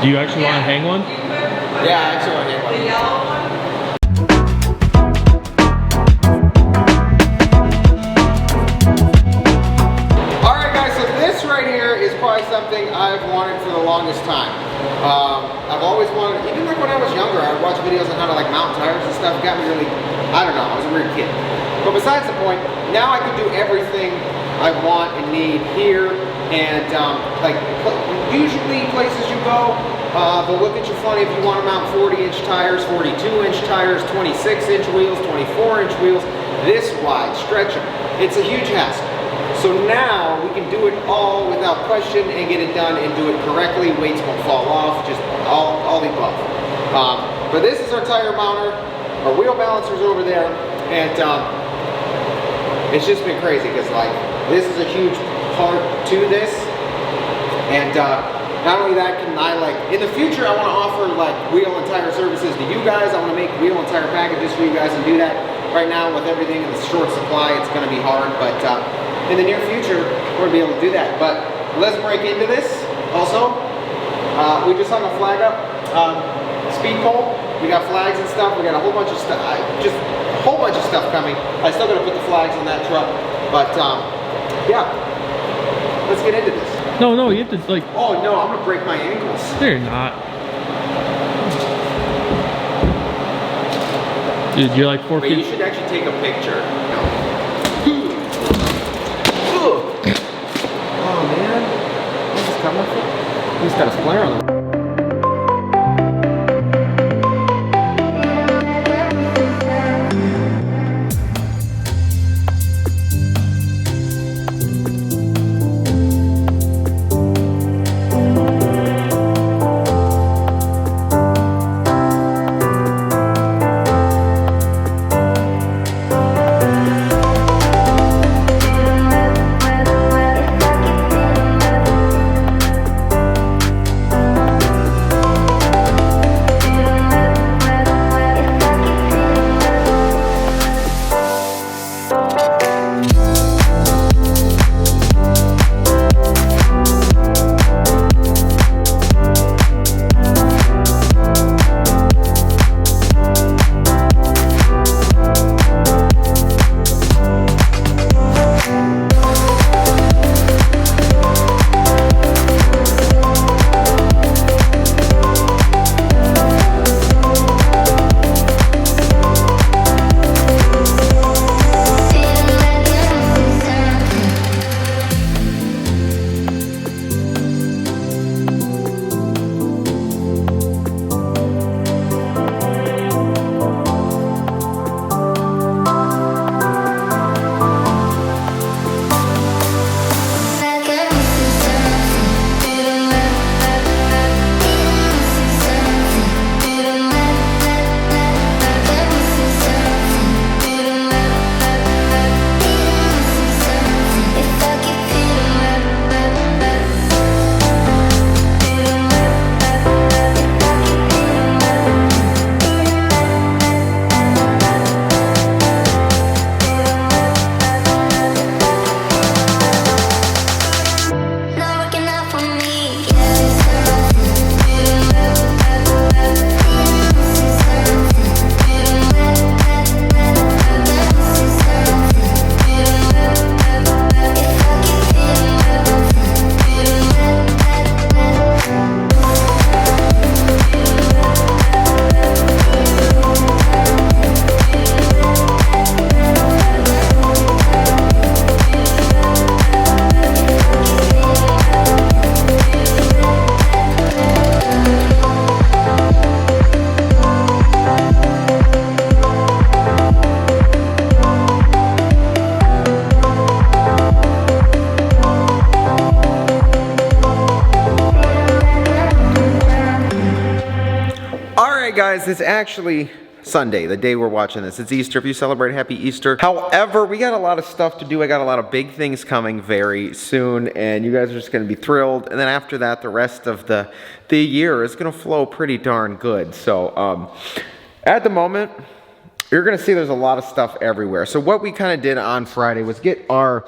Do you actually want to hang one? Yeah, I actually want to hang one. The yellow one? Alright guys, so this right here is probably something I've wanted for the longest time. I've always wanted, even like when I was younger, I would watch videos on how to like mount tires and stuff. It got me really, I don't know, I was a weird kid. But besides the point, now I can do everything I want and need here. And like usually places you go, they'll look at you funny if you want to mount 40-inch tires, 42-inch tires, 26-inch wheels, 24-inch wheels, this wide, stretch them. It's a huge hassle. So now we can do it all without question and get it done and do it correctly. Weights won't fall off, just all the above. But this is our tire mounter. Our wheel balancer's over there, and it's just been crazy because like this is a huge part to this. And not only that, can I like in the future I want to offer like wheel and tire services to you guys. I want to make wheel and tire packages for you guys and do that. Right now with everything in the short supply, it's going to be hard, but in the near future, we're gonna be able to do that. But let's break into this. Also, we just hung a flag up, speed pole. We got flags and stuff. We got a whole bunch of stuff, just a whole bunch of stuff coming. I still gotta put the flags on that truck, but yeah, let's get into this. No, no, you have to like. Oh no, I'm gonna break my ankles. They're not. Dude, you're like 4 But feet. you should actually take a picture. No. Oh man, this is coming from. He's got a flare on him. Guys, it's actually Sunday, the day we're watching this. It's Easter. If you celebrate, happy Easter. However, we got a lot of stuff to do. I got a lot of big things coming very soon, and you guys are just going to be thrilled. And then after that, the rest of the year is going to flow pretty darn good. So at the moment, you're going to see there's a lot of stuff everywhere. So what we kind of did on Friday was get our...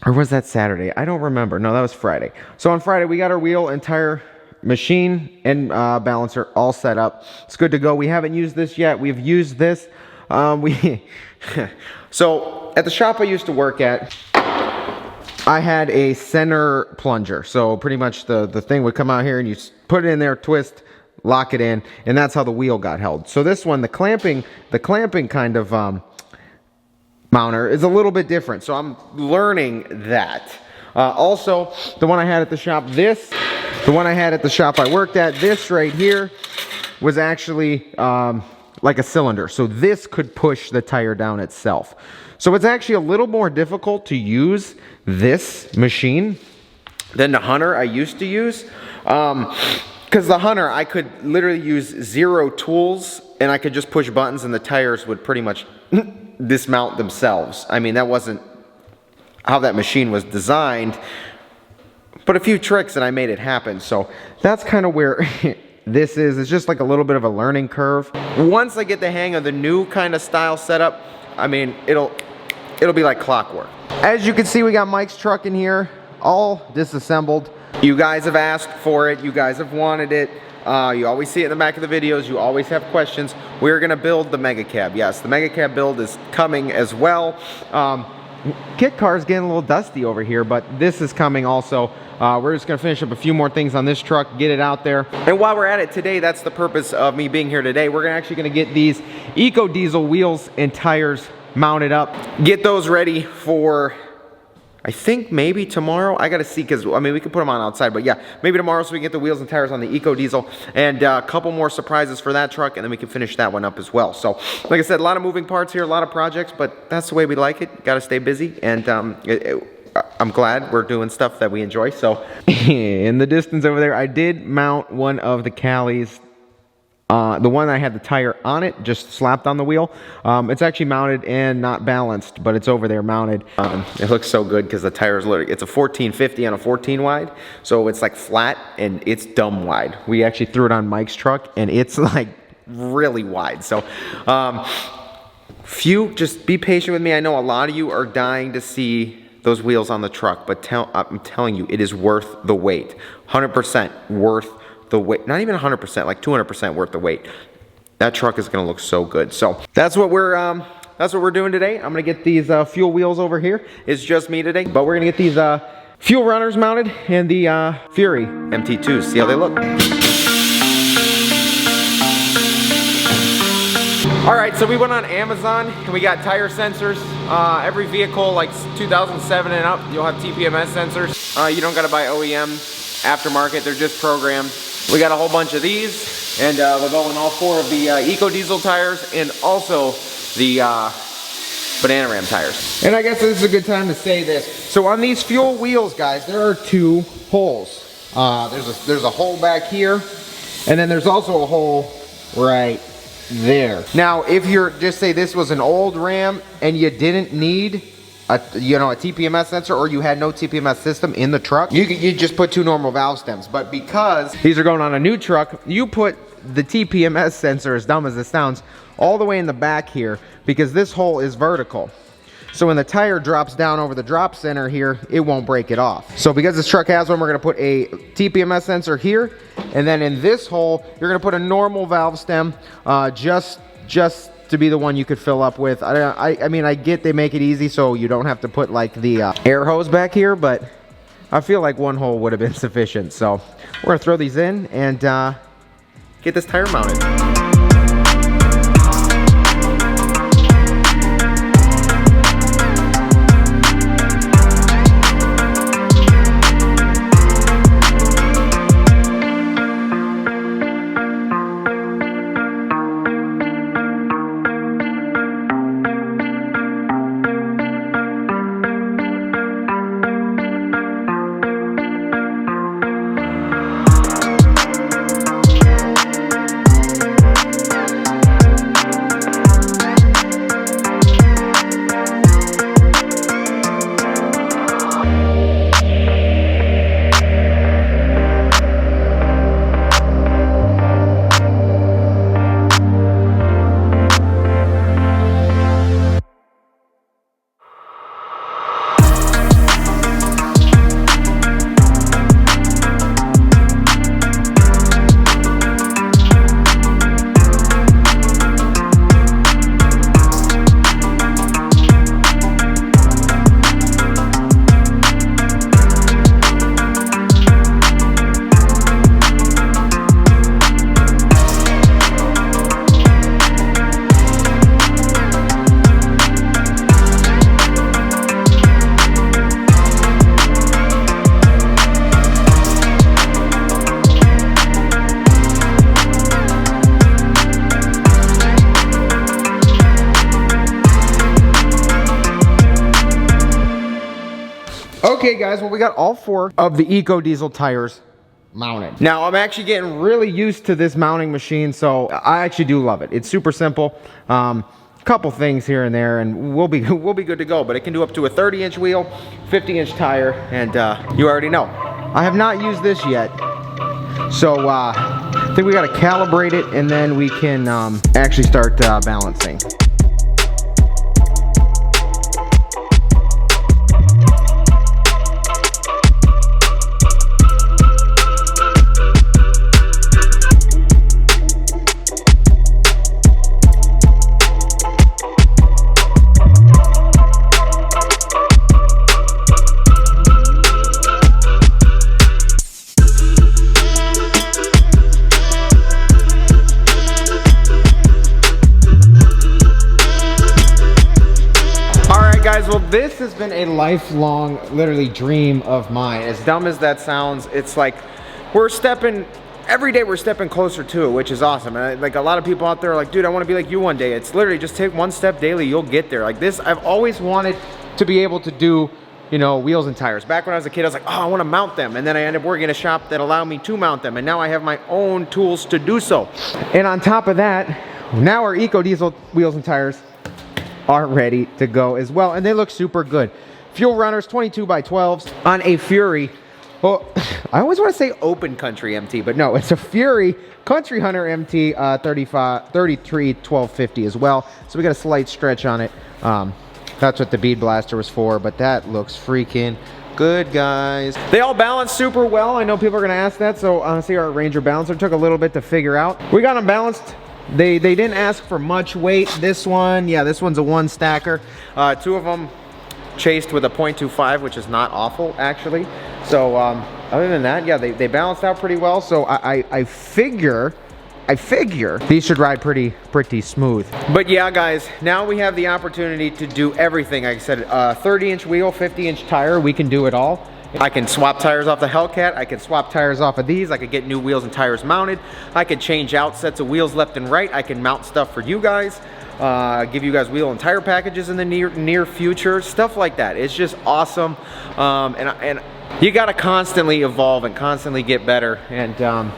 Or was that Saturday? I don't remember. No, that was Friday. So on Friday, we got our wheel and tire machine and balancer all set up. It's good to go. We haven't used this yet. We've used this. So at the shop I used to work at, I had a center plunger. So pretty much the thing would come out here and you put it in there, twist, lock it in, and that's how the wheel got held. So this one, the clamping kind of mounter is a little bit different. So I'm learning that. Also, the one I had at the shop, the one I had at the shop I worked at, this right here was actually like a cylinder. So this could push the tire down itself. So it's actually a little more difficult to use this machine than the Hunter I used to use. Because the Hunter, I could literally use 0 tools and I could just push buttons and the tires would pretty much dismount themselves. I mean, that wasn't how that machine was designed, but a few tricks and I made it happen. So that's kind of where this is. It's just like a little bit of a learning curve. Once I get the hang of the new kind of style setup, I mean, it'll be like clockwork. As you can see, we got Mike's truck in here, all disassembled. You guys have asked for it. You guys have wanted it. You always see it in the back of the videos. You always have questions. We're gonna build the Mega Cab. Yes, the Mega Cab build is coming as well. Kit car's getting a little dusty over here, but this is coming also. We're just gonna finish up a few more things on this truck, get it out there. And while we're at it today, that's the purpose of me being here today. We're actually gonna get these Eco Diesel wheels and tires mounted up. Get those ready for, I think maybe tomorrow. I gotta see, because I mean we can put them on outside, but yeah, maybe tomorrow so we can get the wheels and tires on the Eco Diesel, and a couple more surprises for that truck, and then we can finish that one up as well. So like I said, a lot of moving parts here, a lot of projects, but that's the way we like it. Gotta stay busy, and I'm glad we're doing stuff that we enjoy. So in the distance over there, I did mount one of the Callies. The one I had the tire on it, just slapped on the wheel. It's actually mounted and not balanced, but it's over there mounted. It looks so good because the tire is literally, it's a 1450 on a 14 wide. So it's like flat and it's dumb wide. We actually threw it on Mike's truck and it's like really wide. So, just be patient with me. I know a lot of you are dying to see those wheels on the truck, but I'm telling you, it is worth the wait. 100% worth the weight. Not even 100%, like 200% worth the weight. That truck is gonna look so good. So that's what we're doing today. I'm gonna get these fuel wheels over here. It's just me today, but we're gonna get these fuel runners mounted and the Fury MT2s. See how they look. All right, so we went on Amazon and we got tire sensors. Every vehicle, like 2007 and up, you'll have TPMS sensors. You don't gotta buy OEM aftermarket, they're just programmed. We got a whole bunch of these, and we'll go in all 4 of the Eco Diesel tires and also the Banana Ram tires. And I guess this is a good time to say this. So on these fuel wheels, guys, there are 2 holes. There's a hole back here, and then there's also a hole right there. Now, if you're, just say this was an old Ram and you didn't need a TPMS sensor, or you had no TPMS system in the truck, you just put 2 normal valve stems. But because these are going on a new truck, you put the TPMS sensor, as dumb as it sounds, all the way in the back here, because this hole is vertical. So when the tire drops down over the drop center here, it won't break it off. So because this truck has one, we're gonna put a TPMS sensor here, and then in this hole, you're gonna put a normal valve stem, just to be the one you could fill up with. I mean, I get they make it easy so you don't have to put like the air hose back here, but I feel like 1 hole would have been sufficient. So we're gonna throw these in and get this tire mounted. Okay guys, well we got all 4 of the Eco Diesel tires mounted. Now I'm actually getting really used to this mounting machine, so I actually do love it. It's super simple. Couple things here and there, and we'll be good to go. But it can do up to a 30-inch wheel, 50-inch tire, and you already know. I have not used this yet, so I think we got to calibrate it, and then we can actually start balancing. Well, this has been a lifelong, literally, dream of mine. As dumb as that sounds, it's like every day we're stepping closer to it, which is awesome. And like a lot of people out there are like, dude, I want to be like you one day. It's literally just take one step daily, you'll get there. Like this, I've always wanted to be able to do, you know, wheels and tires. Back when I was a kid, I was like, oh, I want to mount them. And then I ended up working in a shop that allowed me to mount them. And now I have my own tools to do so. And on top of that, now our Eco Diesel wheels and tires are ready to go as well, and they look super good. Fuel runners, 22x12s on a Fury. Well, I always want to say open country MT, but no, it's a Fury Country Hunter MT 33 1250 as well. So we got a slight stretch on it. That's what the bead blaster was for, but that looks freaking good, guys. They all balance super well. I know people are gonna ask that, so honestly, our Ranger balancer took a little bit to figure out. We got them balanced. They didn't ask for much weight. This one, yeah, this one's a 1 stacker. 2 of them chased with a 0.25, which is not awful, actually. So other than that, yeah, they balanced out pretty well. So I figure these should ride pretty smooth. But yeah, guys, now we have the opportunity to do everything. Like I said, 30-inch wheel, 50-inch tire, we can do it all. I can swap tires off the Hellcat, I can swap tires off of these, I could get new wheels and tires mounted, I could change out sets of wheels left and right, I can mount stuff for you guys, give you guys wheel and tire packages in the near future, stuff like that. It's just awesome, and you gotta constantly evolve and constantly get better, and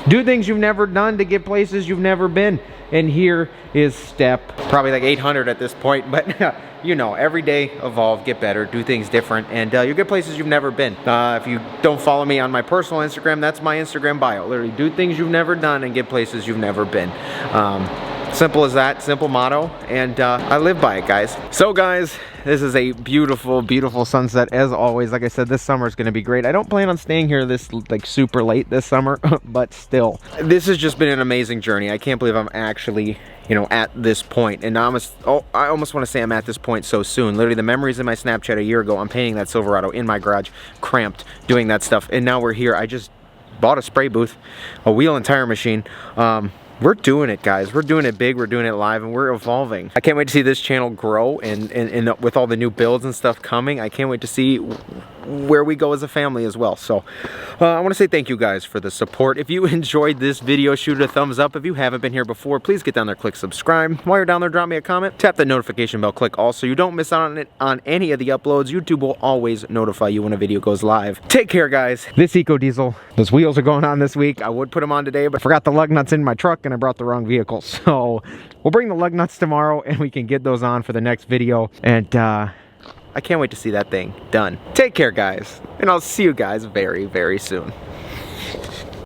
do things you've never done to get places you've never been. And here is step probably like 800 at this point, but you know, every day evolve, get better, do things different, and you'll get places you've never been. If you don't follow me on my personal Instagram, that's my Instagram bio. Literally, do things you've never done and get places you've never been. Simple as that, simple motto, and I live by it, guys. So guys, this is a beautiful, beautiful sunset as always. Like I said, this summer is going to be great. I don't plan on staying here this like super late this summer, but still, this has just been an amazing journey. I can't believe I'm actually, you know, at this point, and I almost want to say I'm at this point so soon. Literally, the memories in my Snapchat a year ago, I'm painting that Silverado in my garage, cramped, doing that stuff, and now we're here. I just bought a spray booth, a wheel and tire machine. We're doing it, guys. We're doing it big, we're doing it live, and we're evolving. I can't wait to see this channel grow, and with all the new builds and stuff coming, I can't wait to see where we go as a family as well. So I want to say thank you guys for the support. If you enjoyed this video, shoot it a thumbs up. If you haven't been here before, please get down there, click subscribe. While you're down there, drop me a comment, tap the notification bell, click all so you don't miss out on any of the uploads. YouTube will always notify you when a video goes live. Take care, guys. This Eco Diesel, those wheels are going on this week. I would put them on today, but I forgot the lug nuts in my truck and I brought the wrong vehicle. So we'll bring the lug nuts tomorrow and we can get those on for the next video. And I can't wait to see that thing done. Take care, guys, and I'll see you guys very, very soon.